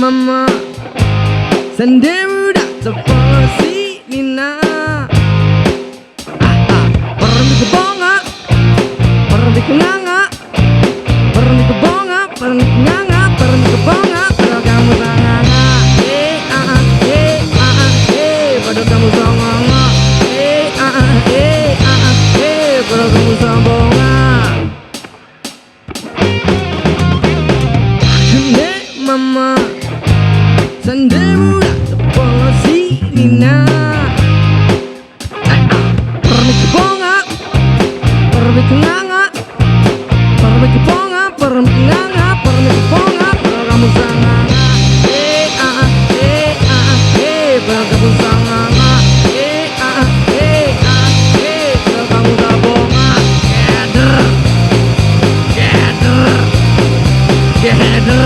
Mama sendiri tak seperti Nina. Pergi ke bonga, pergi ke nganga, pergi ke bonga, pergi ke nganga, pergi ke bonga. Kalau kamu sanganga, pada kamu sanganga, pada kamu sambonga. Mama sendiri seperti Nina. Pergi ke bonga, pergi ke nganga, pergi ke bonga, pergi ke nganga, pergi ke bonga. Kalau kamu sanganga, kalau kamu sanganga, kalau kamu sabonga. Gather, gather, gather.